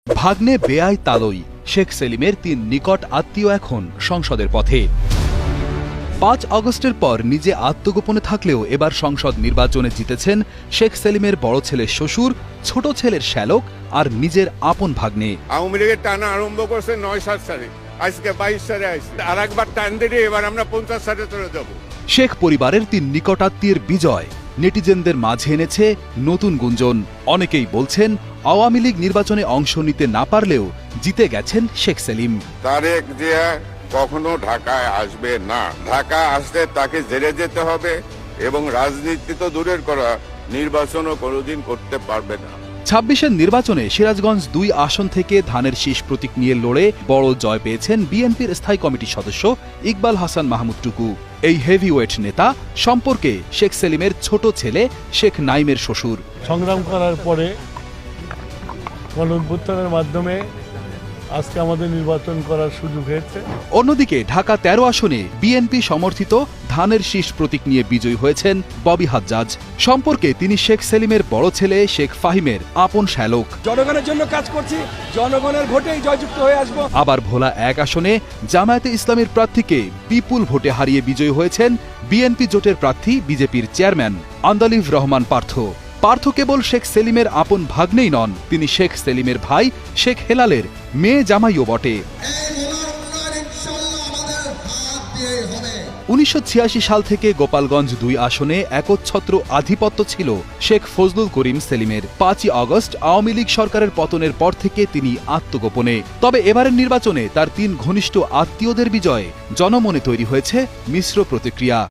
ভাগ্নে বেআই তালই শেখ সেলিমের ৩ নিকট আত্মীয় এখন সংসদের পথে। ৫ আগস্টের পর নিজে আত্মগোপনে থাকলেও এবার সংসদ নির্বাচনে জিতেছেন শেখ সেলিমের বড় ছেলের শ্বশুর, ছোট ছেলের শ্যালক আর নিজের আপন ভাগ্নে। আওয়ামী লীগের টানা আরম্ভ করছে ৯-৭ সালে, আজকে ২২ সালে আসছে। আর একবার টান দিলে এবার আমরা ৫০ সালে চলে যাব। শেখ পরিবারের ৩ নিকটাত্মীয়ের বিজয় নেটিজেনদের মাঝে এনেছে নতুন গুঞ্জন। অনেকেই বলছেন আওয়ামী লীগ নির্বাচনে অংশ নিতে না পারলেও জিতে গেছেন শেখ সেলিম। তারেক জিয়া কখনো ঢাকায় আসবে না। ঢাকা আসলে তাকে জেলে যেতে হবে এবং রাজনীতি তো দূরের করা, নির্বাচনও কোনোদিন করতে পারবে না। ২৬-এর নির্বাচনে সিরাজগঞ্জ ২ আসন থেকে ধানের শীষ প্রতীক নিয়ে লড়ে বড় জয় পেয়েছেন বিএনপির স্থায়ী কমিটির সদস্য ইকবাল হাসান মাহমুদ টুকু। এই হেভিওয়েট নেতা সম্পর্কে শেখ সেলিমের ছোট ছেলে শেখ নাইমের শ্বশুর। সংগ্রাম করার পরে গণঅভ্যুত্থানের মাধ্যমে আজকে আমাদের নির্বাচন করার সুযোগ হয়েছে। অন্যদিকে ঢাকা ১৩ আসনে বিএনপি সমর্থিত ধানের শীষ প্রতীক নিয়ে বিজয়ী হয়েছেন ববি হাজ্জাজ। সম্পর্কে তিনি শেখ সেলিমের বড় ছেলে শেখ ফাহিমের আপন শ্যালক। জনগণের জন্য কাজ করছি, জনগণের ভোটেই জয়যুক্ত হয়ে আসবো। আবার ভোলা ১ আসনে জামায়াতে ইসলামীর প্রার্থীকে বিপুল ভোটে হারিয়ে বিজয়ী হয়েছেন বিএনপি জোটের প্রার্থী বিজেপির চেয়ারম্যান আন্দালিব রহমান পার্থ। পার্থ কেবল শেখ সেলিমের আপন ভাগ্নেই নন, তিনি শেখ সেলিমের ভাই শেখ হেলালের মেয়ে জামাইও বটে। ১৯৮৬ সাল থেকে গোপালগঞ্জ ২ আসনে একচ্ছত্র আধিপত্য ছিল শেখ ফজলুল করিম সেলিমের। ৫ই আগস্ট আওয়ামী লীগ সরকারের পতনের পর থেকে তিনি আত্মগোপনে। তবে এবারের নির্বাচনে তার ৩ ঘনিষ্ঠ আত্মীয়দের বিজয়ে জনমনে তৈরি হয়েছে মিশ্র প্রতিক্রিয়া।